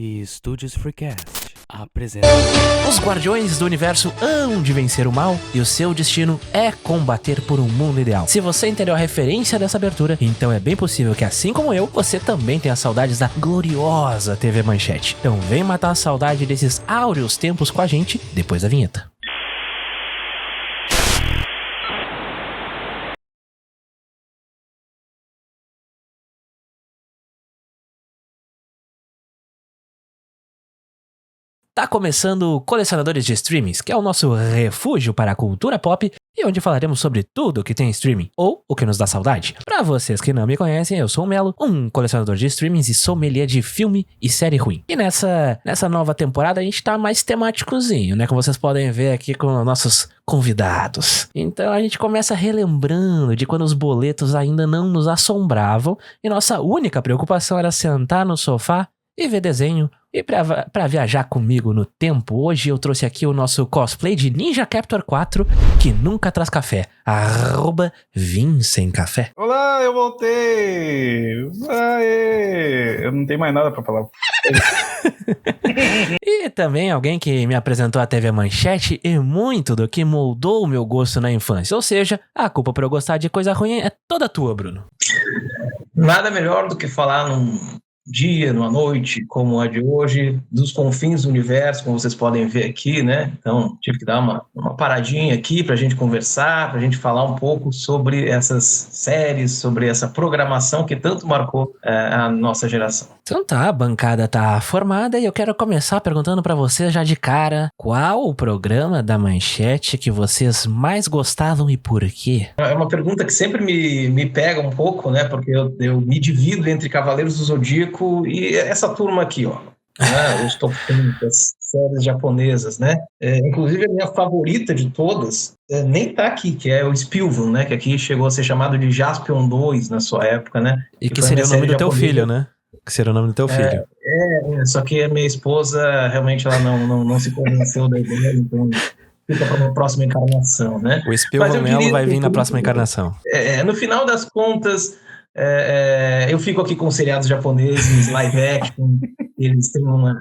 e Estúdios Freecast apresentam. Os Guardiões do Universo hão de vencer o mal e o seu destino é combater por um mundo ideal. Se você entendeu a referência dessa abertura, então é bem possível que, assim como eu, você também tenha saudades da gloriosa TV Manchete. Então vem matar a saudade desses áureos tempos com a gente depois da vinheta. Tá começando o Colecionadores de Streamings, que é o nosso refúgio para a cultura pop e onde falaremos sobre tudo que tem streaming, ou o que nos dá saudade. Pra vocês que não me conhecem, eu sou o Melo, um colecionador de streamings e sommelier de filme e série ruim. E nessa nova temporada a gente tá mais temáticozinho, né? Como vocês podem ver aqui com nossos convidados. Então a gente começa relembrando de quando os boletos ainda não nos assombravam e nossa única preocupação era sentar no sofá e ver desenho. E pra viajar comigo no tempo, hoje eu trouxe aqui o nosso cosplay de Ninja Captor 4, que nunca traz café, @VimSemCafé. Olá, eu voltei! Aê! Eu não tenho mais nada pra falar. E também alguém que me apresentou a TV Manchete e muito do que moldou o meu gosto na infância. Ou seja, a culpa por eu gostar de coisa ruim é toda tua, Bruno. Nada melhor do que falar num dia, numa noite como a de hoje, dos confins do universo, como vocês podem ver aqui, né? Então, tive que dar uma paradinha aqui pra gente conversar, pra gente falar um pouco sobre essas séries, sobre essa programação que tanto marcou a nossa geração. Então tá, a bancada tá formada e eu quero começar perguntando pra vocês já de cara, qual o programa da Manchete que vocês mais gostavam e por quê? É uma pergunta que sempre me pega um pouco, né? Porque eu me divido entre Cavaleiros do Zodíaco e essa turma aqui, ó. Né, os top 10 das séries japonesas, né? Inclusive a minha favorita de todas nem tá aqui, que é o Spilvan, né? Que aqui chegou a ser chamado de Jaspion 2 na sua época, né? E que seria o nome do teu filho, né? Que seria o nome do teu filho. Só que a minha esposa realmente ela não se convenceu da ideia, então fica para uma próxima encarnação, né? O Spilvan Melo vai vir na próxima encarnação. No final das contas, eu fico aqui com seriados japoneses, live action, eles têm uma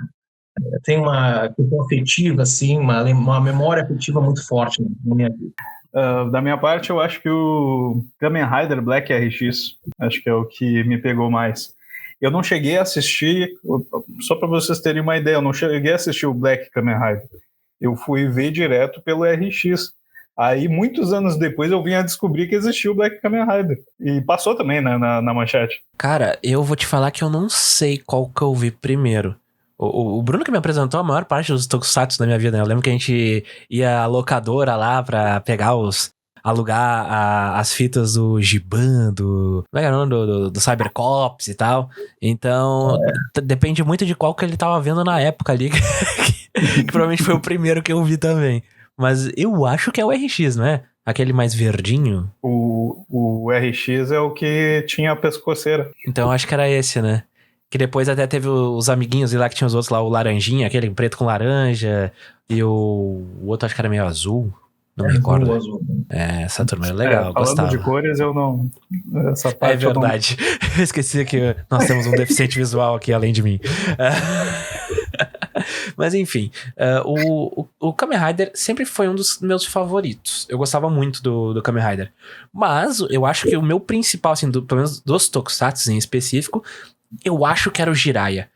questão afetiva, assim, uma memória afetiva muito forte na minha vida. Da minha parte, eu acho que o Kamen Rider Black RX, acho que é o que me pegou mais. Eu não cheguei a assistir, só para vocês terem uma ideia, eu não cheguei a assistir o Black Kamen Rider. Eu fui ver direto pelo RX. Aí, muitos anos depois, eu vim a descobrir que existia o Black Kamen Rider. E passou também na Manchete. Cara, eu vou te falar que eu não sei qual que eu vi primeiro. O Bruno que me apresentou a maior parte dos tokusatsu da minha vida, né? Eu lembro que a gente ia à locadora lá pra pegar alugar as fitas do Giban, do Cybercops e tal. Então, depende muito de qual que ele tava vendo na época ali, que provavelmente foi o primeiro que eu vi também. Mas eu acho que é o RX, não é? Aquele mais verdinho. O RX é o que tinha a pescoceira. Então eu acho que era esse, né? Que depois até teve os amiguinhos lá que tinha os outros lá, o laranjinha, aquele preto com laranja, e o outro acho que era meio azul. Não me recordo. Azul. Essa turma era legal, falando gostava. de cores, eu não... Essa parte é verdade. Eu esqueci que nós temos um deficiente visual aqui, além de mim. Mas enfim, o Kamen Rider sempre foi um dos meus favoritos. Eu gostava muito do Kamen Rider. Mas eu acho que o meu principal, assim, pelo menos dos tokusatsu em específico, eu acho que era o Jiraiya.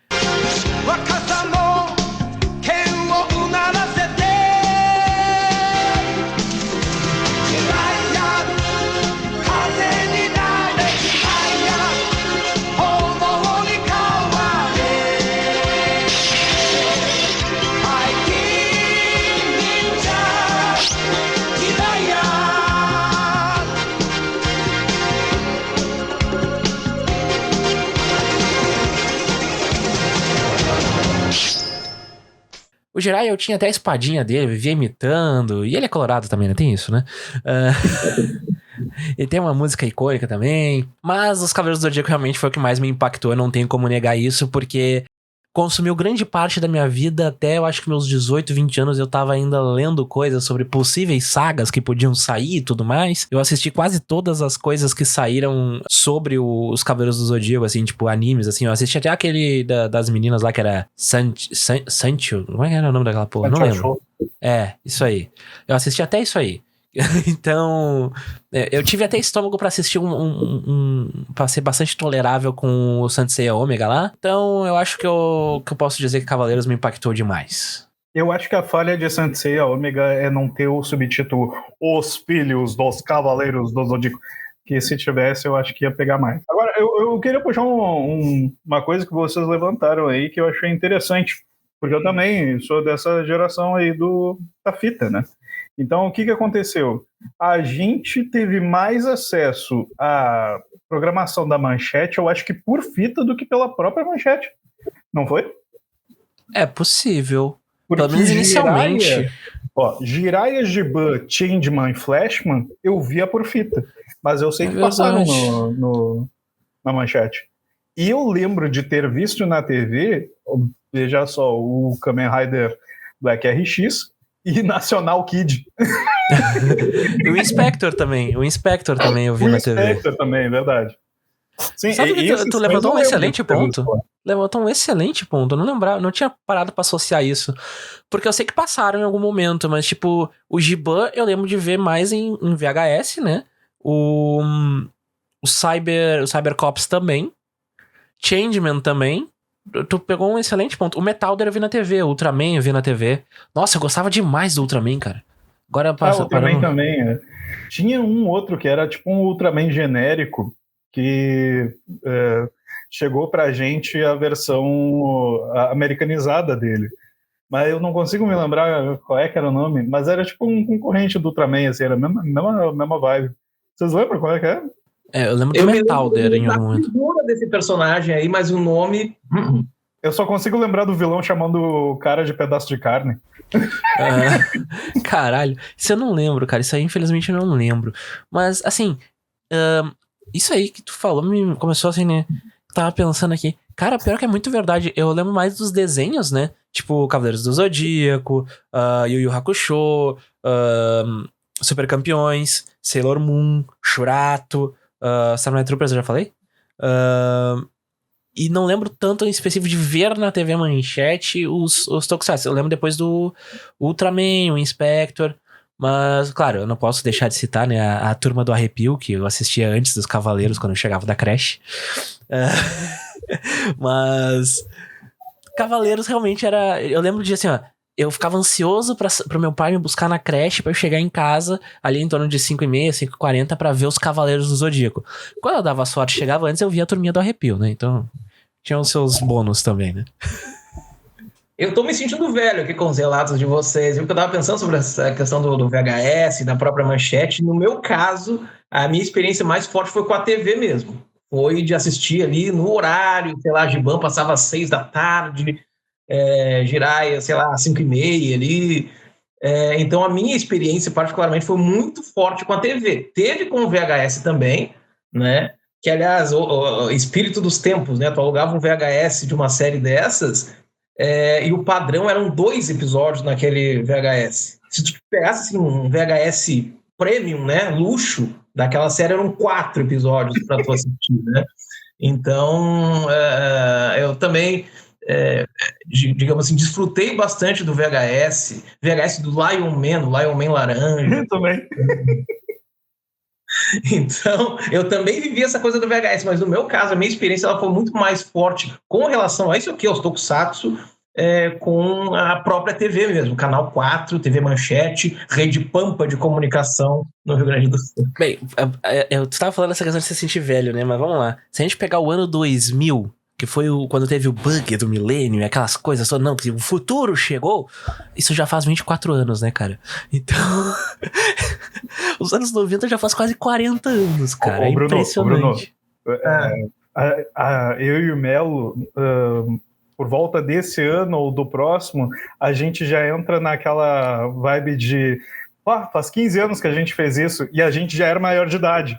O Jiraiya, eu tinha até a espadinha dele, eu vivia imitando. E ele é colorado também, né? Tem isso, né? E tem uma música icônica também. Mas os Cavaleiros do Zodíaco realmente foi o que mais me impactou. Eu não tenho como negar isso, porque consumiu grande parte da minha vida, até eu acho que meus 18, 20 anos eu tava ainda lendo coisas sobre possíveis sagas que podiam sair e tudo mais. Eu assisti quase todas as coisas que saíram sobre os Cavaleiros do Zodíaco, assim, tipo, animes, assim. Eu assisti até aquele das meninas lá que era Sancho, como é que era o nome daquela porra? Não lembro. Isso aí. Eu assisti até isso aí. Então, eu tive até estômago pra assistir pra ser bastante tolerável com o Saint Seiya Ômega lá. Então, eu acho que eu posso dizer que Cavaleiros me impactou demais. Eu acho que a falha de Saint Seiya Ômega é não ter o subtítulo Os Filhos dos Cavaleiros do Zodíaco. Que se tivesse, eu acho que ia pegar mais. Agora, eu queria puxar uma coisa que vocês levantaram aí que eu achei interessante. Porque eu também sou dessa geração aí da fita, né? Então, o que aconteceu? A gente teve mais acesso à programação da Manchete, eu acho que por fita, do que pela própria Manchete. Não foi? É possível. Porque pelo menos inicialmente. Jiraiya, Giban, Changeman e Flashman, eu via por fita. Mas eu sei que passaram na Manchete. E eu lembro de ter visto na TV, veja só, o Kamen Rider Black RX, e National Kid. O Inspector também eu vi na TV. O Inspector também, é verdade. Sim, sabe que tu levantou um excelente ponto? Levantou um excelente ponto. Eu não tinha parado pra associar isso. Porque eu sei que passaram em algum momento, mas tipo, o Giban eu lembro de ver mais em VHS, né? O Cybercops também. Changeman também. Tu pegou um excelente ponto. O Metalder eu vi na TV, o Ultraman eu vi na TV. Nossa, eu gostava demais do Ultraman, cara. Agora passa. O Ultraman também, é. Tinha um outro que era tipo um Ultraman genérico que chegou pra gente a versão americanizada dele. Mas eu não consigo me lembrar qual é que era o nome, mas era tipo um concorrente do Ultraman, assim, era a mesma vibe. Vocês lembram qual é que era? Eu lembro do Metalder em algum momento. Eu lembro desse personagem aí, mas o nome... Eu só consigo lembrar do vilão chamando o cara de pedaço de carne. Caralho, isso eu não lembro, cara. Isso aí, infelizmente, eu não lembro. Mas, assim, isso aí que tu falou me começou assim, né? Tava pensando aqui. Cara, pior que é muito verdade. Eu lembro mais dos desenhos, né? Tipo, Cavaleiros do Zodíaco, Yu Yu Hakusho, Super Campeões, Sailor Moon, Shurato... Samurai Troopers eu já falei. E não lembro tanto em específico de ver na TV Manchete os Tokusatsu. Eu lembro depois do Ultraman, o Inspector. Mas, claro, eu não posso deixar de citar, né, a Turma do Arrepio, que eu assistia antes dos Cavaleiros, quando eu chegava da creche. Mas Cavaleiros realmente era... Eu lembro de assim, ó, eu ficava ansioso pro meu pai me buscar na creche pra eu chegar em casa ali em torno de 5h30, 5h40 pra ver os Cavaleiros do Zodíaco. Quando eu dava sorte, chegava antes, eu via a Turminha do Arrepio, né? Então, tinha os seus bônus também, né? Eu tô me sentindo velho aqui com os relatos de vocês. Eu tava pensando sobre essa questão do VHS, da própria Manchete. No meu caso, a minha experiência mais forte foi com a TV mesmo. Foi de assistir ali no horário, sei lá, Giban passava às 6 da tarde... Jiraiya, sei lá, 5h30 ali. Então a minha experiência particularmente foi muito forte com a TV. Teve com o VHS também, né? Que aliás, o espírito dos tempos, né? Tu alugava um VHS de uma série dessas e o padrão eram 2 episódios naquele VHS. Se tu pegasse assim, um VHS premium, né? Luxo, daquela série eram 4 episódios para tu assistir, né? Então eu também digamos assim, desfrutei bastante do VHS do Lion Man laranja. Eu também. Então, eu também vivi essa coisa do VHS, mas no meu caso, a minha experiência ela foi muito mais forte com relação a isso aqui, aos Tokusatsu, com a própria TV mesmo, Canal 4, TV Manchete, Rede Pampa de comunicação no Rio Grande do Sul. Bem, tu estava falando essa questão de se sentir velho, né? Mas vamos lá. Se a gente pegar o ano 2000, que foi quando teve o bug do milênio e aquelas coisas, não, que o futuro chegou, isso já faz 24 anos, né, cara? Então, os anos 90 já faz quase 40 anos, cara. Bruno, impressionante. Eu e o Melo, por volta desse ano ou do próximo, a gente já entra naquela vibe de... faz 15 anos que a gente fez isso e a gente já era maior de idade.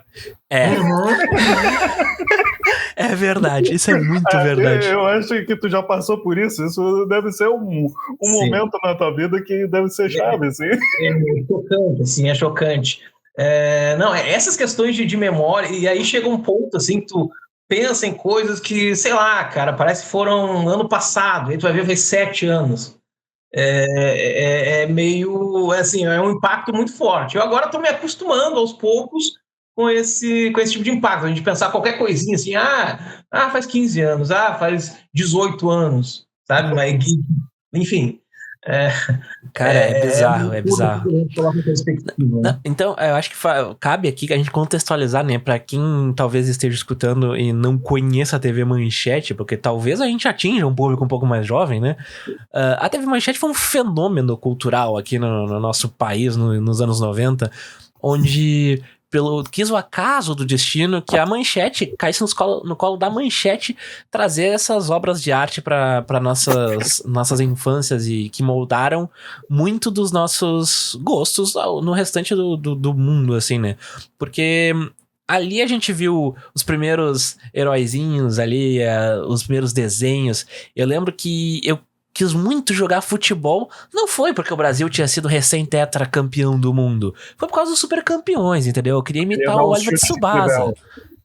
É verdade, isso é muito verdade. Eu acho que tu já passou por isso. Isso deve ser um momento na tua vida que deve ser chave, assim. É chocante, assim, é chocante. Não, essas questões de memória, e aí chega um ponto, assim, que tu pensa em coisas que, sei lá, cara, parece que foram ano passado, aí tu vai ver, faz 7 anos. Meio, assim, é um impacto muito forte. Eu agora tô me acostumando aos poucos com esse tipo de impacto. A gente pensar qualquer coisinha assim, faz 15 anos, faz 18 anos, sabe? Mas, enfim. Cara, é bizarro, é bizarro. Né? Então, eu acho que cabe aqui que a gente contextualizar, né? Pra quem talvez esteja escutando e não conheça a TV Manchete, porque talvez a gente atinja um público um pouco mais jovem, né? A TV Manchete foi um fenômeno cultural aqui no nosso país, nos anos 90, onde... quis o acaso do destino que a Manchete caísse no colo da Manchete trazer essas obras de arte para nossas infâncias e que moldaram muito dos nossos gostos no restante do mundo, assim, né? Porque ali a gente viu os primeiros heróizinhos ali, os primeiros desenhos. Eu lembro que eu quis muito jogar futebol, não foi porque o Brasil tinha sido recém-tetracampeão do mundo, foi por causa dos super campeões, entendeu? Eu queria imitar o Oliver Tsubasa.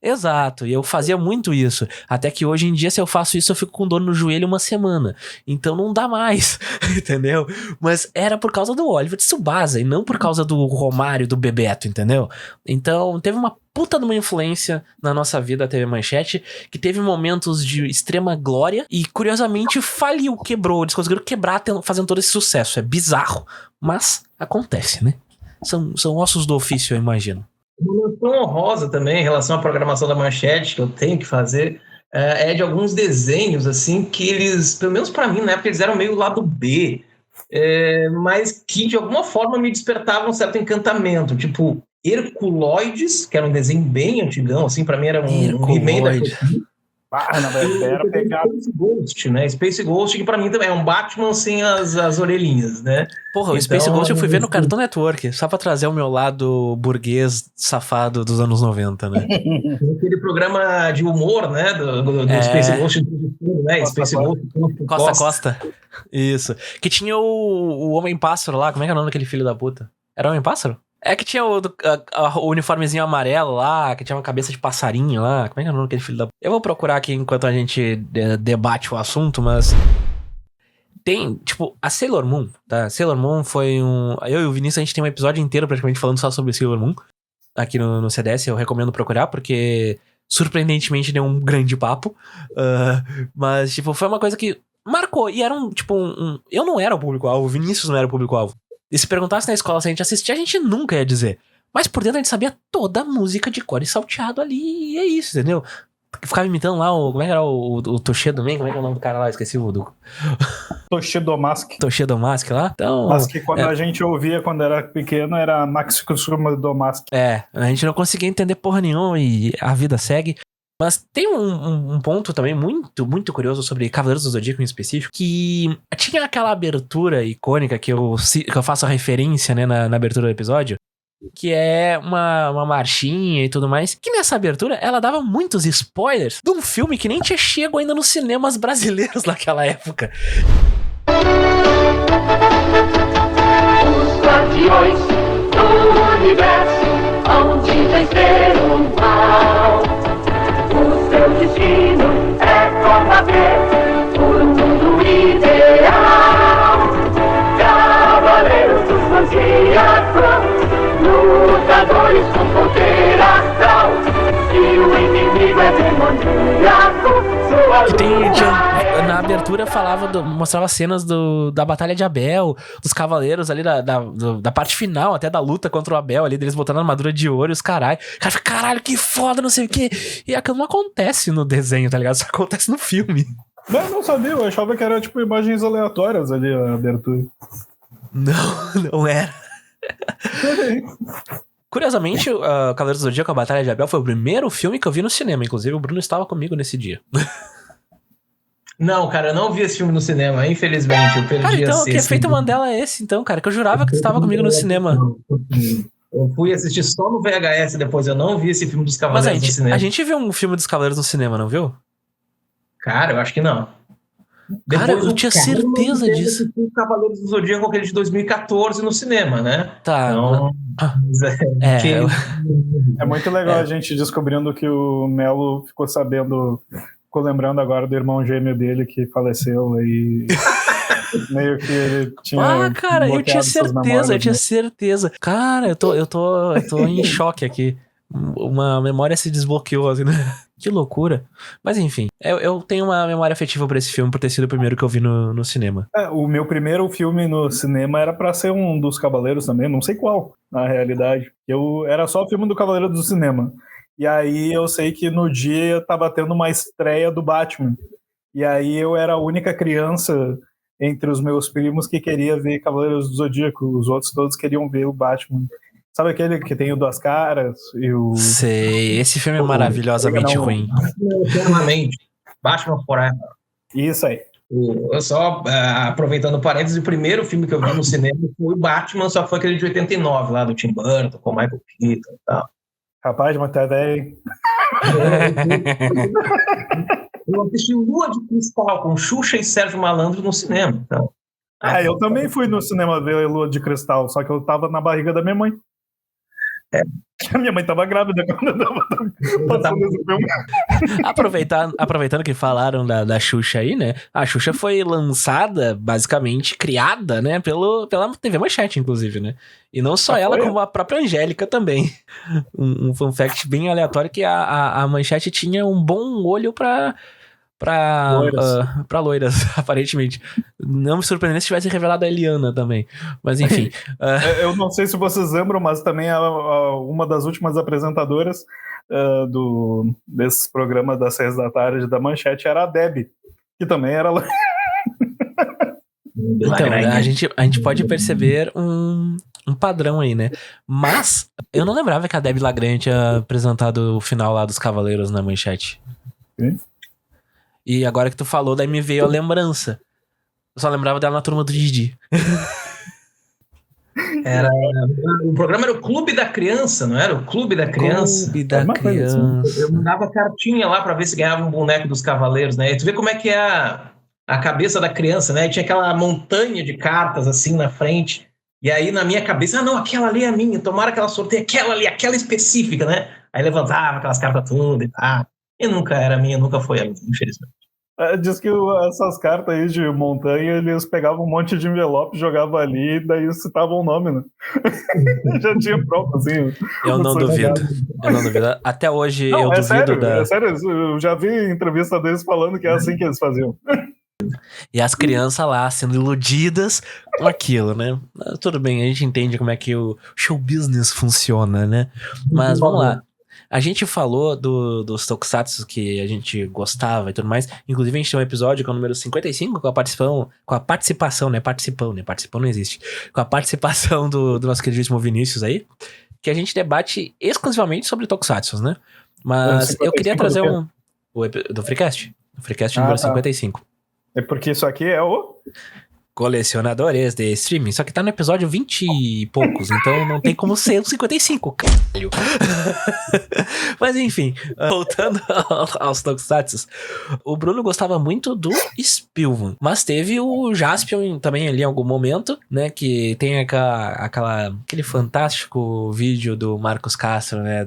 Exato, e eu fazia muito isso, até que hoje em dia se eu faço isso eu fico com dor no joelho 1 semana, então não dá mais, entendeu? Mas era por causa do Oliver Tsubasa e não por causa do Romário, do Bebeto, entendeu? Então teve uma puta de uma influência na nossa vida a TV Manchete, que teve momentos de extrema glória e curiosamente faliu, quebrou, eles conseguiram quebrar fazendo todo esse sucesso, é bizarro, mas acontece, né? São ossos do ofício, eu imagino. Uma menção honrosa também em relação à programação da Manchete, que eu tenho que fazer, é de alguns desenhos, assim, que eles, pelo menos pra mim, na época, eles eram meio lado B, mas que, de alguma forma, me despertavam um certo encantamento, tipo Herculoides, que era um desenho bem antigão, assim, pra mim era um remake Era pegado. Space Ghost, né? Space Ghost, que pra mim também é um Batman sem as orelhinhas, né? Porra, o Space Ghost eu fui ver no Cartoon Network, só pra trazer o meu lado burguês safado dos anos 90, né? Aquele programa de humor, né? Do Space Ghost, né? Space Ghost. Costa a Costa. Isso. Que tinha o Homem-Pássaro lá, como é que é o nome daquele filho da puta? Era o Homem-Pássaro? É que tinha o uniformezinho amarelo lá, que tinha uma cabeça de passarinho lá. Como é que é o nome daquele filho da... Eu vou procurar aqui enquanto a gente debate o assunto, mas... Tem, tipo, a Sailor Moon, tá? Sailor Moon foi um... Eu e o Vinícius, a gente tem um episódio inteiro praticamente falando só sobre Sailor Moon. Aqui no CDS, eu recomendo procurar, porque... Surpreendentemente deu um grande papo. Mas, tipo, foi uma coisa que marcou. E era eu não era o público-alvo, o Vinícius não era o público-alvo. E se perguntasse na escola se a gente assistia, a gente nunca ia dizer. Mas por dentro a gente sabia toda a música de cor e salteado ali, e é isso, entendeu? Ficava imitando lá como é que era o Toshido Man? Como é que é o nome do cara lá? Esqueci o do... Toshido Mask. Toshido Mask lá? Então... Mas que quando a gente ouvia quando era pequeno era Max Kusuma do Mask. A gente não conseguia entender porra nenhuma e a vida segue. Mas tem um ponto também muito, muito curioso sobre Cavaleiros do Zodíaco em específico, que tinha aquela abertura icônica que eu faço a referência, né, na abertura do episódio, que é uma marchinha e tudo mais, que nessa abertura ela dava muitos spoilers de um filme que nem tinha chego ainda nos cinemas brasileiros naquela época. Os guardiões do universo onde vencer o mal. O seu destino é combater por um mundo ideal. Cavaleiros do Zodíaco, lutadores com poder astral. Se o inimigo é demoníaco, Que na abertura mostrava cenas da Batalha de Abel, dos cavaleiros ali, da parte final até da luta contra o Abel ali, deles botando a armadura de ouro e os caralho. O cara fica, caralho, que foda, não sei o quê. E aquilo não acontece no desenho, tá ligado? Só acontece no filme. Não sabia, eu achava que era tipo imagens aleatórias ali a abertura. Não era. Curiosamente, Cavaleiros do Zodíaco, a Batalha de Abel foi o primeiro filme que eu vi no cinema. Inclusive, o Bruno estava comigo nesse dia. Não, cara, eu não vi esse filme no cinema, infelizmente. Eu perdi então, que efeito Mandela é esse, então, cara? Que eu jurava que tu estava comigo no cinema. Eu fui assistir só no VHS depois, eu não vi esse filme dos Mas Cavaleiros no cinema. a gente viu um filme dos Cavaleiros no cinema, não viu? Cara, eu acho que não. Cara, eu o tinha Carlos certeza teve disso. assistir o Cavaleiros do Zodíaco, aquele de 2014 no cinema, né? Tá. Então, É muito legal a gente descobrindo que o Melo ficou lembrando agora do irmão gêmeo dele que faleceu aí. Meio que ele tinha. Cara, eu tinha bloqueado suas certeza, memórias, eu tinha né? certeza. Cara, eu tô em choque aqui. Uma memória se desbloqueou, assim, né? Que loucura. Mas enfim, eu tenho uma memória afetiva por esse filme, por ter sido o primeiro que eu vi no cinema. O meu primeiro filme no cinema era pra ser um dos Cavaleiros também, não sei qual, na realidade. Era só o filme do Cavaleiro do cinema. E aí eu sei que no dia tava tendo uma estreia do Batman. E aí eu era a única criança entre os meus primos que queria ver Cavaleiros do Zodíaco. Os outros todos queriam ver o Batman. Sabe aquele que tem o Duas Caras e o... Sei, esse filme é maravilhosamente ruim. Eternamente. Batman Forever. Isso aí. Eu só, aproveitando o parênteses, o primeiro filme que eu vi no cinema foi o Batman, só foi aquele de 89, lá do Tim Burton, com o Michael Keaton e tal. Rapaz, mas tá velho. Eu assisti Lua de Cristal com Xuxa e Sérgio Malandro no cinema. Então, eu também fui no cinema ver Lua de Cristal, só que eu tava na barriga da minha mãe. A minha mãe tava grávida quando eu tava passando esse filme. Aproveitando que falaram da Xuxa aí, né? A Xuxa foi lançada, basicamente, criada, né? Pela TV Manchete, inclusive, né? E não só ela, como a própria Angélica também. Um fun fact bem aleatório que a Manchete tinha um bom olho pra loiras, aparentemente. Não me surpreendesse se tivesse revelado a Eliana também. Mas enfim. Eu não sei se vocês lembram, mas também uma das últimas apresentadoras desses programas das 6 da tarde da Manchete era a Debbie, que também era loira. Então, a gente pode perceber um padrão aí, né? Mas eu não lembrava que a Debbie Lagrange tinha apresentado o final lá dos Cavaleiros na Manchete. Sim. E agora que tu falou, daí me veio a lembrança. Eu só lembrava dela na turma do Didi. O programa era o Clube da Criança, não era? O Clube da Criança. Clube da Criança. Eu mandava cartinha lá pra ver se ganhava um boneco dos Cavaleiros, né? E tu vê como é que é a cabeça da criança, né? E tinha aquela montanha de cartas assim na frente. E aí na minha cabeça, não, aquela ali é minha, tomara que ela sorteie aquela ali, aquela específica, né? Aí levantava aquelas cartas tudo e tal. E nunca era minha, nunca foi a minha, infelizmente. Diz que essas cartas aí de montanha, eles pegavam um monte de envelope, jogavam ali, e daí citavam o nome, né? Já tinha pronto, assim. Eu não duvido. Até hoje eu duvido sério, é sério, eu já vi entrevista deles falando que é assim que eles faziam. E as crianças lá sendo iludidas com aquilo, né? Tudo bem, a gente entende como é que o show business funciona, né? Mas vamos lá. A gente falou dos tokusatsu que a gente gostava e tudo mais. Inclusive, a gente tem um episódio que é o número 55, com a participação, né? Participão não existe. Com a participação do nosso queridíssimo Vinícius aí, que a gente debate exclusivamente sobre tokusatsu, né? Mas eu queria trazer do Freecast. O Freecast número 55. É porque isso aqui é o... Colecionadores de streaming, só que tá no episódio 20 e poucos, então não tem como ser o 55, caralho. Mas enfim, voltando aos tokusatsu, o Bruno gostava muito do Spilvan, mas teve o Jaspion também ali em algum momento, né, que tem aquele fantástico vídeo do Marcos Castro, né,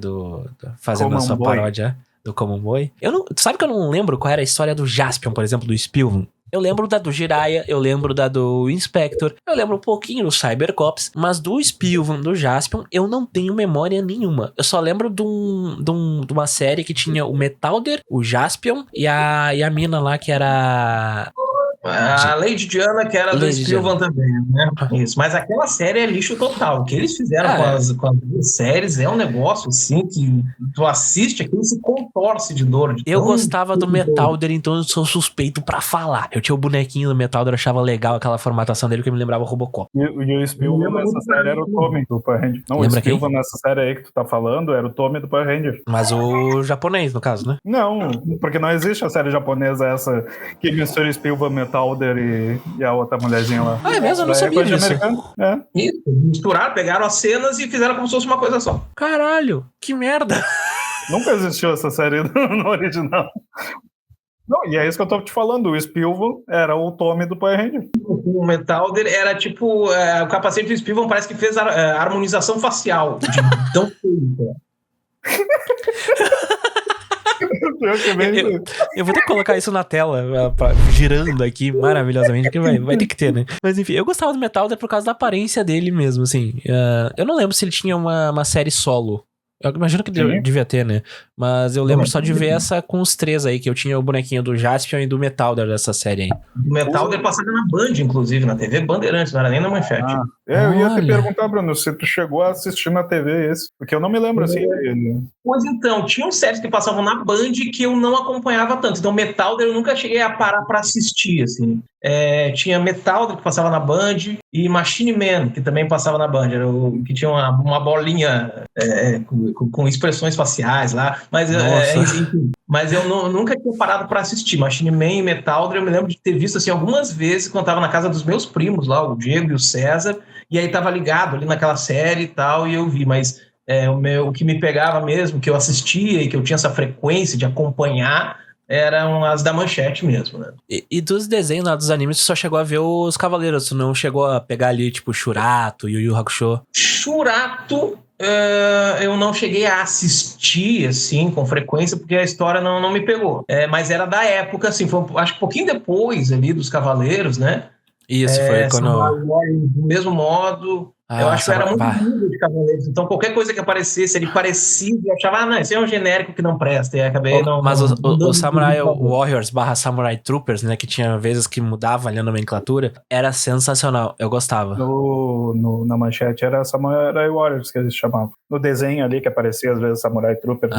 fazendo a sua paródia do Common Boy. Sabe que eu não lembro qual era a história do Jaspion, por exemplo, do Spilvan? Eu lembro da do Jiraiya, eu lembro da do Inspector, eu lembro um pouquinho do Cybercops, mas do Spilvan, do Jaspion, eu não tenho memória nenhuma. Eu só lembro de uma série que tinha o Metalder, o Jaspion e a mina lá que era... A Lady Diana, que era do Spilvan também, né? Isso. Mas aquela série é lixo total. O que eles fizeram com as duas séries é um negócio assim que tu assiste aquilo e se contorce de dor. Eu gostava do Metalder, então eu sou suspeito pra falar. Eu tinha o bonequinho do Metalder, eu achava legal aquela formatação dele que me lembrava o Robocop. E o Spilvan nessa série era o Tommy do Power Ranger. Não, lembra o Spilvan nessa série aí que tu tá falando era o Tommy do Power Ranger. Mas o japonês, no caso, né? Não, porque não existe a série japonesa essa que mistura Spilvan, Metalder Metalder e a outra mulherzinha lá. Ah, é mesmo? Eu não Daí sabia coisa de disso. americano. É. Isso, misturaram, pegaram as cenas e fizeram como se fosse uma coisa só. Caralho, que merda. Nunca existiu essa série no original. Não, e é isso que eu tô te falando. O Spilvan era o Tommy do Power Ranger. O Metalder era tipo... o capacete do Spivon parece que fez harmonização facial. De tão feio. Pior que é bem isso. Eu vou ter que colocar isso na tela, girando aqui maravilhosamente, porque vai ter que ter, né? Mas enfim, eu gostava do Metalder por causa da aparência dele mesmo, assim. Eu não lembro se ele tinha uma série solo. Eu imagino que Sim. devia ter, né? Mas eu lembro só de ver essa com os três aí, que eu tinha o bonequinho do Jaspion e do Metalder dessa série aí. O Metalder passava na Band, inclusive, na TV Bandeirantes, não era nem na Manchete. Eu ia te Olha. perguntar, Bruno, se tu chegou a assistir na TV esse. Porque eu não me lembro assim. Pois então, tinham séries que passavam na Band que eu não acompanhava tanto. Então, Metalder eu nunca cheguei a parar pra assistir, assim. Tinha Metalder que passava na Band e Machine Man, que também passava na Band. Era que tinha uma bolinha com expressões faciais lá. Mas, enfim, mas eu nunca tinha parado pra assistir. Machine Man e Metalder eu me lembro de ter visto assim, algumas vezes quando eu tava na casa dos meus primos lá, o Diego e o César, e aí tava ligado ali naquela série e tal, e eu vi, mas o que me pegava mesmo, que eu assistia e que eu tinha essa frequência de acompanhar, eram as da Manchete mesmo, né? E dos desenhos lá dos animes, tu só chegou a ver os Cavaleiros, tu não chegou a pegar ali, tipo, Shurato, Yu Yu Hakusho? Shurato, eu não cheguei a assistir, assim, com frequência, porque a história não me pegou. Mas era da época, assim, foi, acho que um pouquinho depois ali dos Cavaleiros, né? Isso, foi quando... Do mesmo modo... eu acho que eu era muito lindo de Cavaleiros, então qualquer coisa que aparecesse ali parecido, eu achava, não, esse é um genérico que não presta, e acabei Mas o Samurai Warriors / Samurai Troopers, né, que tinha vezes que mudava ali a nomenclatura, era sensacional, eu gostava. Na Manchete era Samurai Warriors que eles chamavam. No desenho ali que aparecia às vezes Samurai Troopers.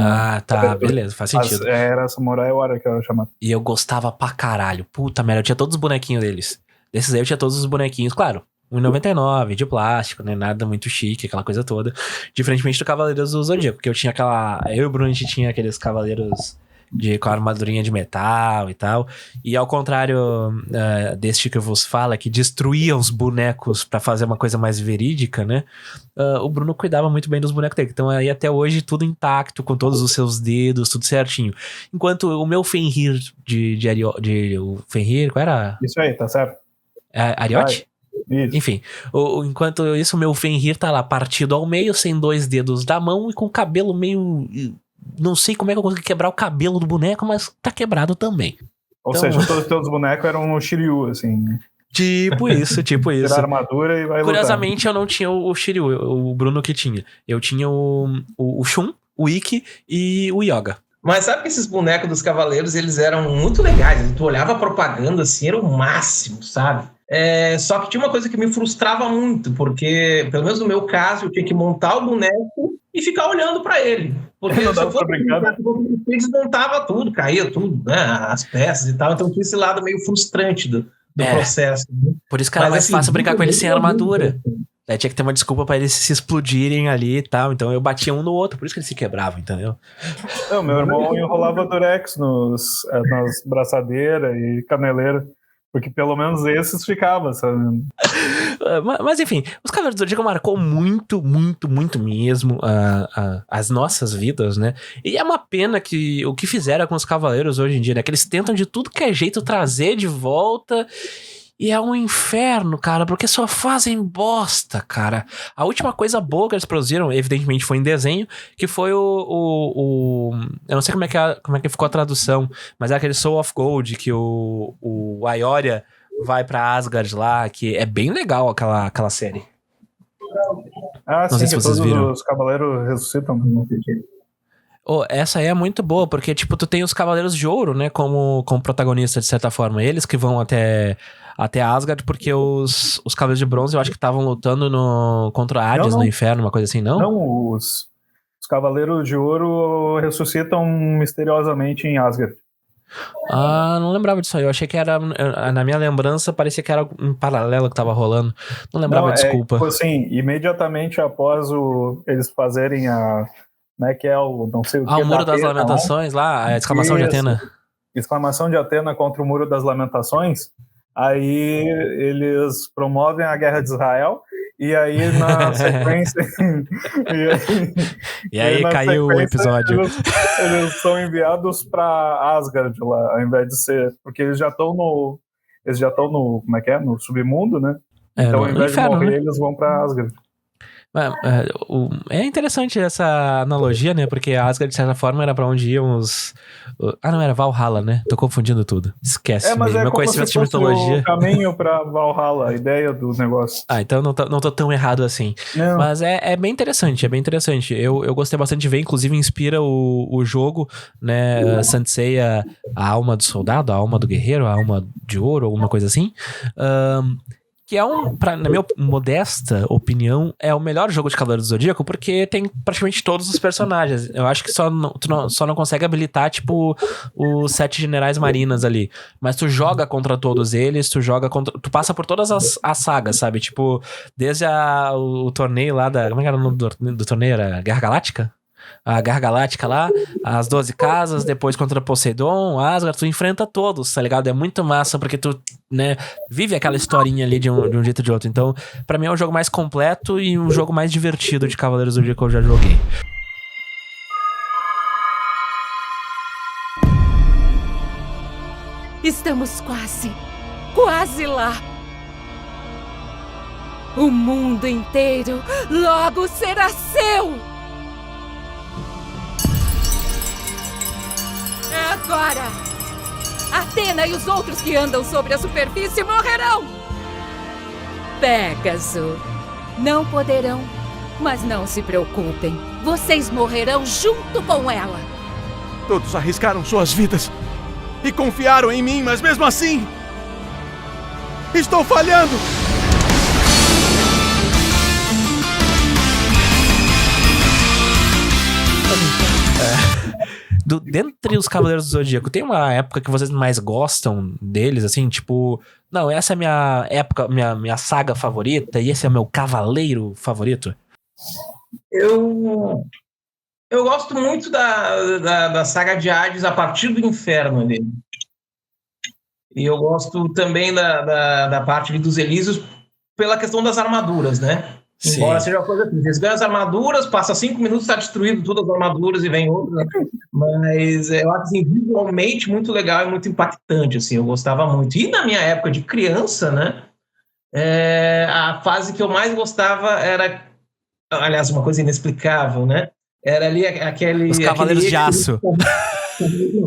Tá, beleza, faz sentido. Era Samurai Warriors que eu chamava. E eu gostava pra caralho, puta merda, eu tinha todos os bonequinhos deles. Desses aí eu tinha todos os bonequinhos, claro. 1,99 de plástico, né? Nada muito chique, aquela coisa toda. Diferentemente do Cavaleiros do Zodíaco, porque eu tinha eu e o Bruno, a gente tinha aqueles cavaleiros com a armadurinha de metal e tal. E ao contrário deste que eu vos falo, que destruía os bonecos pra fazer uma coisa mais verídica, né? O Bruno cuidava muito bem dos bonecos dele. Então aí até hoje tudo intacto, com todos os seus dedos, tudo certinho. Enquanto o meu Fenrir o Fenrir, qual era? Isso aí, tá certo? Ariote? Isso. Enfim, enquanto isso, o meu Fenrir tá lá partido ao meio, sem 2 dedos da mão e com o cabelo meio... Não sei como é que eu consegui quebrar o cabelo do boneco, mas tá quebrado também. Ou Então- seja, todos os teus bonecos eram um Shiryu, assim. Tipo isso. Tirar a armadura e vai Curiosamente, eu não tinha o Shiryu, o Bruno que tinha. Eu tinha o Shun, o Ikki e o Yoga. Mas sabe que esses bonecos dos Cavaleiros, eles eram muito legais. Tu olhava a propaganda, assim, era o máximo, sabe? Só que tinha uma coisa que me frustrava muito, porque, pelo menos no meu caso, eu tinha que montar o boneco e ficar olhando pra ele. Porque Não se dava eu fosse pra brincar, né? desmontava tudo, caía tudo, né? As peças e tal. Então tinha esse lado meio frustrante do processo. Né? Por isso que era Mas, mais assim, fácil brincar com ele sem muito armadura. bom. Daí tinha que ter uma desculpa pra eles se explodirem ali e tal. Então eu batia um no outro, por isso que eles se quebravam, entendeu? Não, meu irmão enrolava durex nas braçadeiras e caneleira. Porque pelo menos esses ficavam, sabe? Mas enfim, os Cavaleiros do Zodíaco marcou muito, muito, muito mesmo as nossas vidas, né? E é uma pena que o que fizeram com os Cavaleiros hoje em dia, né? Que eles tentam de tudo que é jeito trazer de volta. E é um inferno, cara, porque só fazem bosta, cara. A última coisa boa que eles produziram, evidentemente, foi em desenho, que foi eu não sei como é que ficou a tradução, mas é aquele Soul of Gold, que o Aioria vai pra Asgard lá, que é bem legal aquela série. Ah, Não sei sim, se que vocês todos viram. os cavaleiros ressuscitam. Essa aí é muito boa, porque, tipo, tu tem os Cavaleiros de Ouro, né, como protagonista, de certa forma. Eles que vão até Asgard, porque os Cavaleiros de Bronze, eu acho que estavam lutando contra Hades Não. no inferno, uma coisa assim, não? Não, os cavaleiros de ouro ressuscitam misteriosamente em Asgard. Ah, não lembrava disso aí. Eu achei que era, na minha lembrança, parecia que era um paralelo que tava rolando. Não lembrava, desculpa. Tipo assim, imediatamente após eles fazerem como é que é o não sei o que. O Muro da das Atena, Lamentações lá, a exclamação de Isso. Atena. Exclamação de Atena contra o Muro das Lamentações. Aí eles promovem a guerra de Israel, e aí na sequência. E aí na caiu o sequência, episódio. Eles são enviados para Asgard lá, ao invés de ser. Porque eles já estão no. Eles já estão no. Como é que é? No submundo, né? Então, ao invés inferno, de morrer, né? eles vão pra Asgard. É interessante essa analogia, né? Porque Asgard, de certa forma, era pra onde iam os... não, era Valhalla, né? Tô confundindo tudo. Esquece. Mas Meu como conhecimento se de fosse mitologia. o caminho pra Valhalla, a ideia do negócio. Então não tô tão errado assim. Não. Mas é bem interessante, é bem interessante. Eu gostei bastante de ver, inclusive inspira o jogo, né? Saint Seiya, a alma do soldado, a alma do guerreiro, a alma de ouro, alguma coisa assim. Que na minha modesta opinião, é o melhor jogo de Cavaleiro do Zodíaco, porque tem praticamente todos os personagens. Eu acho que tu só não consegue habilitar, tipo, os 7 generais marinas ali. Mas tu joga contra todos eles, tu passa por todas as sagas, sabe? Tipo, desde o torneio lá como é que era o nome do torneio? Era Guerra Galáctica? A Guerra Galáctica lá, as 12 casas, depois contra Poseidon, Asgard, tu enfrenta todos, tá ligado? É muito massa, porque tu, né, vive aquela historinha ali de um jeito ou de outro. Então, pra mim é um jogo mais completo e um jogo mais divertido de Cavaleiros do Zodíaco que eu já joguei. Estamos quase lá. O mundo inteiro logo será seu! É agora! Atena e os outros que andam sobre a superfície morrerão! Pégaso, não poderão, mas não se preocupem. Vocês morrerão junto com ela. Todos arriscaram suas vidas e confiaram em mim, mas mesmo assim, estou falhando! Dentre os Cavaleiros do Zodíaco, tem uma época que vocês mais gostam deles, assim, tipo... Não, essa é a minha época, minha saga favorita, e esse é o meu cavaleiro favorito? Eu gosto muito da saga de Hades a partir do inferno ali. E eu gosto também da parte ali dos Elísios pela questão das armaduras, né? Sim. Embora seja uma coisa assim, eles ganham as armaduras, passa 5 minutos, está destruído todas as armaduras e vem outras. Mas eu acho assim, visualmente muito legal e muito impactante, assim, eu gostava muito. E na minha época de criança, né, a fase que eu mais gostava era, aliás, uma coisa inexplicável, né, era ali Os Cavaleiros de Aço.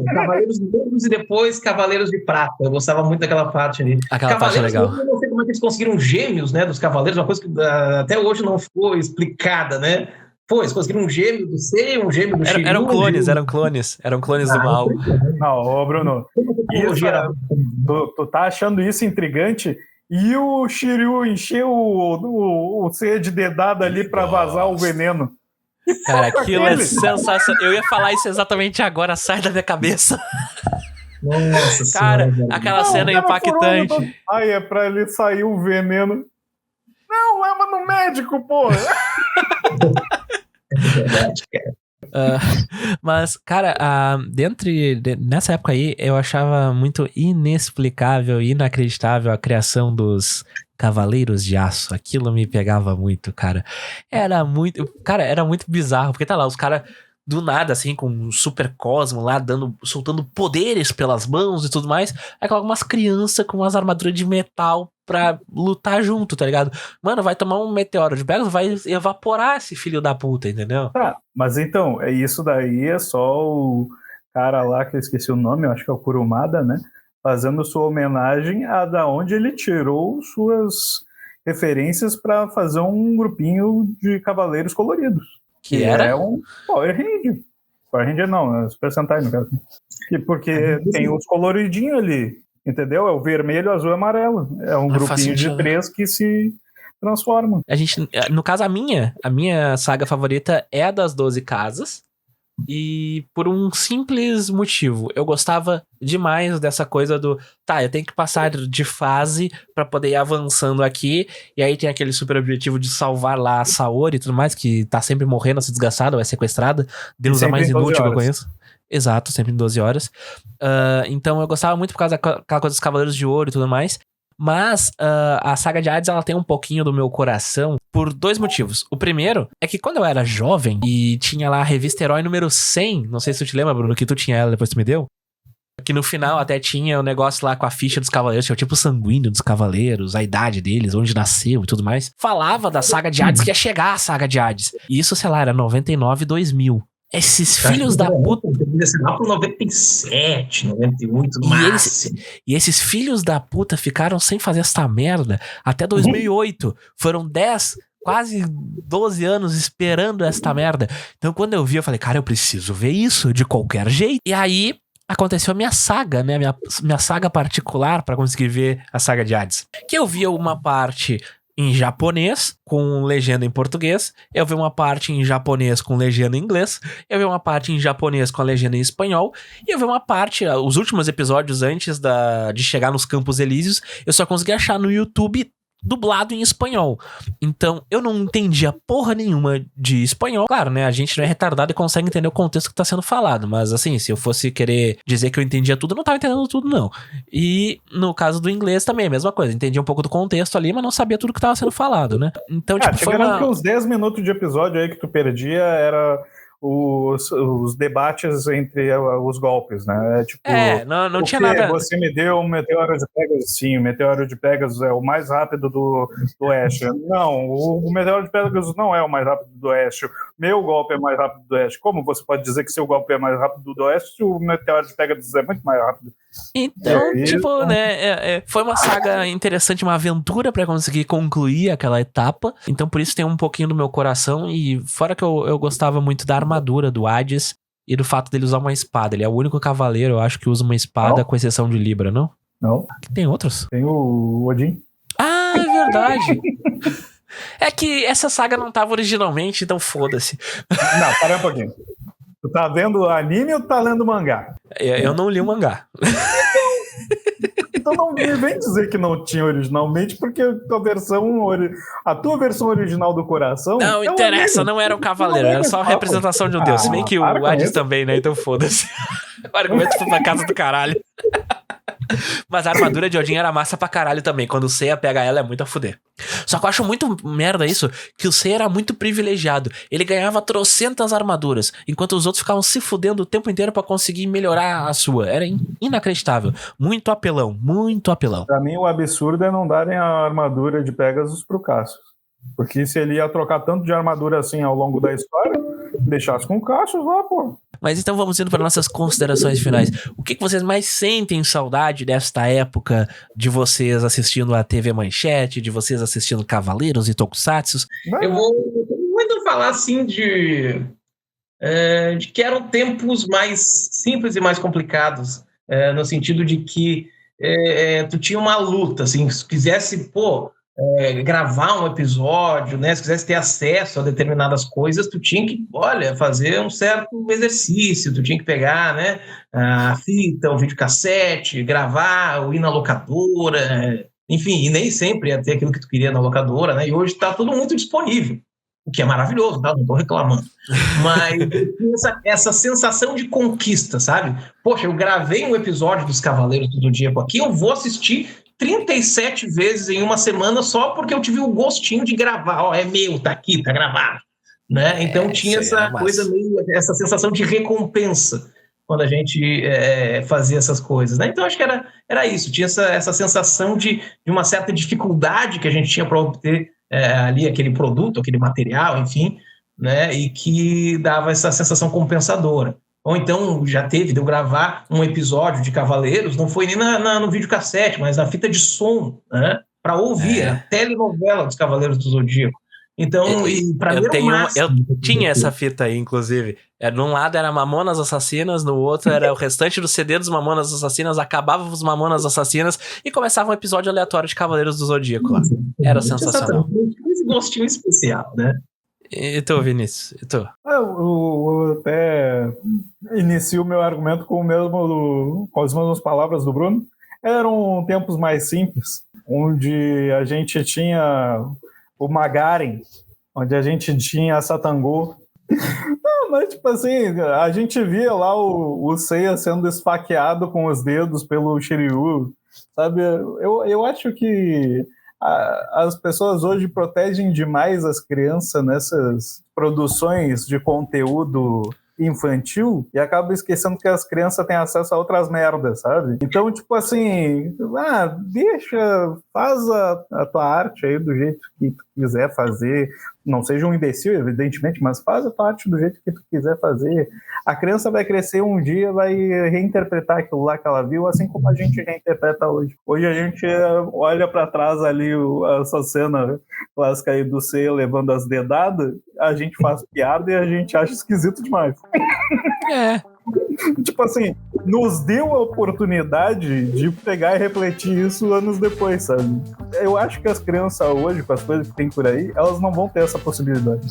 Cavaleiros Negros e depois Cavaleiros de Prata. Eu gostava muito daquela parte ali. Aquela parte é legal. Eu não sei como é que eles conseguiram gêmeos, né, dos Cavaleiros, uma coisa que até hoje não ficou explicada, né? Pô, eles conseguiram um gêmeo do Seiya, um gêmeo do Shiryu. Eram clones do mal. Não, ô Bruno, tu tá achando isso intrigante? E o Shiryu encheu o Seiya de dedada ali pra vazar o veneno. Cara, aquilo é sensacional. Eu ia falar isso exatamente agora, sai da minha cabeça. Nossa cara, senhora, aquela cena impactante. Aí é pra ele sair o veneno. Não, leva no médico, pô. É verdade, cara. Mas, cara, nessa época aí, eu achava muito inexplicável e inacreditável a criação dos Cavaleiros de Aço. Aquilo me pegava muito, cara. Era muito bizarro, porque tá lá, os caras do nada, assim, com um super cosmo lá, soltando poderes pelas mãos e tudo mais. Aí coloca umas crianças com umas armaduras de metal pra lutar junto, tá ligado? Mano, vai tomar um meteoro de Pegasus, vai evaporar esse filho da puta, entendeu? Tá, mas então, isso daí é só o cara lá, que eu esqueci o nome, eu acho que é o Kurumada, né? Fazendo sua homenagem a da onde ele tirou suas referências pra fazer um grupinho de cavaleiros coloridos. Que era? É um Power Ranger. Power Ranger não, é Super Sentai, no caso. Porque tem os coloridinhos ali, entendeu? É o vermelho, azul e amarelo. É um grupinho de 3 que se transformam. No caso, a minha saga favorita é a das 12 casas. E por um simples motivo, eu gostava demais dessa coisa do, tá, eu tenho que passar de fase pra poder ir avançando aqui, e aí tem aquele super objetivo de salvar lá a Saori e tudo mais, que tá sempre morrendo, se desgastada ou é sequestrada, Deus a mais inútil que eu conheço. Exato, sempre em 12 horas. Então eu gostava muito por causa daquela coisa dos Cavaleiros de Ouro e tudo mais. Mas a saga de Hades, ela tem um pouquinho do meu coração por 2 motivos. O primeiro é que quando eu era jovem e tinha lá a revista Herói número 100, não sei se tu te lembra, Bruno, que tu tinha ela, depois tu me deu, que no final até tinha o negócio lá com a ficha dos cavaleiros, tinha o tipo sanguíneo dos cavaleiros, a idade deles, onde nasceu e tudo mais. Falava da saga de Hades, que ia chegar a saga de Hades. E isso, sei lá, era 99, 2000. Esses filhos da puta... Devia ser lá pro 97, 98, no máximo. E esses filhos da puta ficaram sem fazer essa merda até 2008. Foram 10, quase 12 anos esperando esta merda. Então quando eu vi, eu falei, cara, eu preciso ver isso de qualquer jeito. E aí aconteceu a minha saga, né? Minha saga particular pra conseguir ver a saga de Hades. Que eu via uma parte em japonês, com legenda em português. Eu vi uma parte em japonês com legenda em inglês. Eu vi uma parte em japonês com a legenda em espanhol. E eu vi uma parte, os últimos episódios antes de chegar nos Campos Elíseos, eu só consegui achar no YouTube dublado em espanhol. Então, eu não entendia porra nenhuma de espanhol. Claro, né? A gente não é retardado e consegue entender o contexto que tá sendo falado. Mas, assim, se eu fosse querer dizer que eu entendia tudo, eu não tava entendendo tudo, não. E, no caso do inglês, também a mesma coisa. Entendia um pouco do contexto ali, mas não sabia tudo que tava sendo falado, né? Então, tipo, te garanto que uns 10 minutos de episódio aí que tu perdia era os debates entre os golpes, né? Tipo, não tinha nada. Você me deu um meteoro de Pegasus, sim, o meteoro de Pegasus é o mais rápido do Oeste. Não, o meteoro de Pegasus não é o mais rápido do Oeste. Meu golpe é mais rápido do Oeste. Como você pode dizer que seu golpe é mais rápido do Oeste se o meteoro de Pegasus é muito mais rápido? Então, tipo, né, foi uma saga interessante, uma aventura pra conseguir concluir aquela etapa. Então, por isso tem um pouquinho do meu coração. E fora que eu gostava muito da armadura do Hades e do fato dele usar uma espada. Ele é o único cavaleiro, eu acho, que usa uma espada, com exceção de Libra, não? Não. Tem outros? Tem o Odin. Ah, é verdade. É que essa saga não tava originalmente, então foda-se. Não, para um pouquinho. Tu tá vendo anime ou tá lendo mangá? Eu não li o mangá. Então não me vem dizer que não tinha originalmente, porque a tua versão original do coração... Não interessa, não era um cavaleiro, era só a representação de um deus. Se bem que o Hades também, né? Então foda-se. O argumento foi pra casa do caralho. Mas a armadura de Odin era massa pra caralho também. Quando o Seiya pega ela, é muito a fuder. Só que eu acho muito merda isso, que o Seiya era muito privilegiado. Ele ganhava trocentas armaduras, enquanto os outros ficavam se fudendo o tempo inteiro pra conseguir melhorar a sua. Era inacreditável. Muito apelão, muito apelão. Pra mim, o absurdo é não darem a armadura de Pegasus pro Cassius. Porque se ele ia trocar tanto de armadura assim ao longo da história, deixasse com o Cassius lá, pô. Mas então vamos indo para nossas considerações finais. O que vocês mais sentem saudade desta época de vocês assistindo a TV Manchete, de vocês assistindo Cavaleiros e Tokusatsu? Eu vou muito falar assim de que eram tempos mais simples e mais complicados, no sentido de que tu tinha uma luta, assim, se quisesse, gravar um episódio, né? Se quisesse ter acesso a determinadas coisas, tu tinha que, fazer um certo exercício, tu tinha que pegar, né, a fita, o videocassete, gravar, ou ir na locadora, enfim, e nem sempre ia ter aquilo que tu queria na locadora, né? E hoje está tudo muito disponível, o que é maravilhoso, tá? Não estou reclamando. Mas essa sensação de conquista, sabe? Poxa, eu gravei um episódio dos Cavaleiros do Zodíaco aqui, eu vou assistir 37 vezes em uma semana só porque eu tive o gostinho de gravar. É meu, tá aqui, tá gravado. Né? Então tinha essa coisa meio, essa sensação de recompensa quando a gente fazia essas coisas. Né? Então acho que era isso, tinha essa sensação de uma certa dificuldade que a gente tinha para obter ali aquele produto, aquele material, enfim, né? E que dava essa sensação compensadora. Ou então já teve de eu gravar um episódio de Cavaleiros, não foi nem no videocassete, mas na fita de som, né? Para ouvir, a telenovela dos Cavaleiros do Zodíaco. Então, para mim eu tinha essa fita aí, inclusive. Num lado era Mamonas Assassinas, no outro era o restante do CD dos Mamonas Assassinas, acabava os Mamonas Assassinas e começava um episódio aleatório de Cavaleiros do Zodíaco lá. Era sensacional. Esse gostinho especial, né? E tu, Vinícius? E tu? Eu até inicio o meu argumento com as mesmas palavras do Bruno. Eram tempos mais simples, onde a gente tinha o Magaren, onde a gente tinha a Satangô. Mas, tipo assim, a gente via lá o Seiya sendo esfaqueado com os dedos pelo Shiryu. sabe? Eu acho que as pessoas hoje protegem demais as crianças nessas produções de conteúdo infantil e acabam esquecendo que as crianças têm acesso a outras merdas, sabe? Então, tipo assim, faz a tua arte aí do jeito que tu quiser fazer. Não seja um imbecil, evidentemente, mas faz a tua arte do jeito que tu quiser fazer. A criança vai crescer um dia, vai reinterpretar aquilo lá que ela viu, assim como a gente reinterpreta hoje. Hoje a gente olha pra trás ali essa cena clássica aí do C levando as dedadas, a gente faz piada e a gente acha esquisito demais. Tipo assim, nos deu a oportunidade de pegar e refletir isso anos depois, sabe? Eu acho que as crianças hoje, com as coisas que tem por aí, elas não vão ter essa possibilidade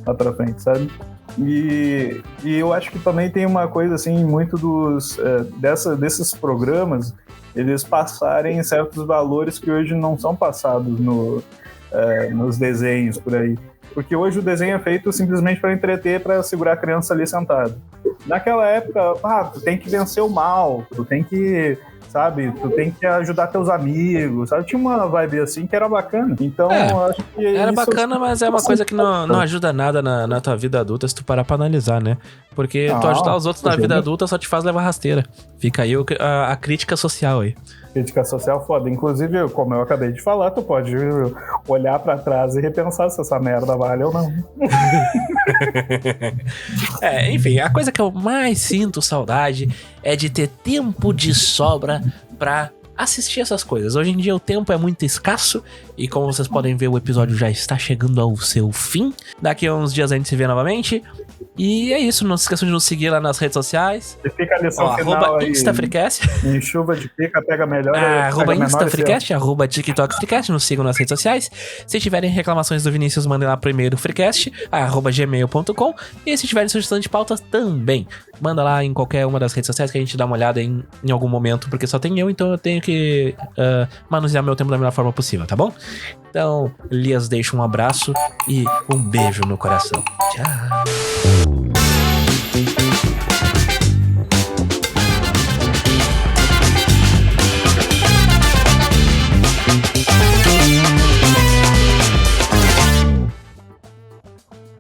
lá pra frente, sabe? E eu acho que também tem uma coisa assim, muito desses programas, eles passarem certos valores que hoje não são passados nos desenhos por aí. Porque hoje o desenho é feito simplesmente para entreter, para segurar a criança ali sentada. Naquela época, tu tem que vencer o mal, tu tem que, sabe, tu tem que ajudar teus amigos, sabe? Tinha uma vibe assim que era bacana. Então, eu acho que era bacana, mas é uma coisa que não ajuda nada na tua vida adulta se tu parar pra analisar, né? Porque tu ajudar os outros na vida adulta só te faz levar rasteira. Fica aí a crítica social aí. Crítica social foda. Inclusive, como eu acabei de falar, tu pode olhar pra trás e repensar se essa merda vale ou não. Enfim, a coisa que eu mais sinto saudade é de ter tempo de sobra pra assistir essas coisas. Hoje em dia o tempo é muito escasso e como vocês podem ver, o episódio já está chegando ao seu fim. Daqui a uns dias a gente se vê novamente. E é isso, não se esqueçam de nos seguir lá nas redes sociais. E fica a lição final aí. InstaFreecast. Em chuva de pica, pega melhor. Arroba InstaFreecast, arroba TikTokFreecast, nos sigam nas redes sociais. Se tiverem reclamações do Vinícius, mandem lá primeiro Freecast, arroba gmail.com. E se tiverem sugestão de pautas também, manda lá em qualquer uma das redes sociais que a gente dá uma olhada em algum momento, porque só tem eu, então eu tenho que manusear meu tempo da melhor forma possível, tá bom? Então, Elias deixa um abraço e um beijo no coração. Tchau!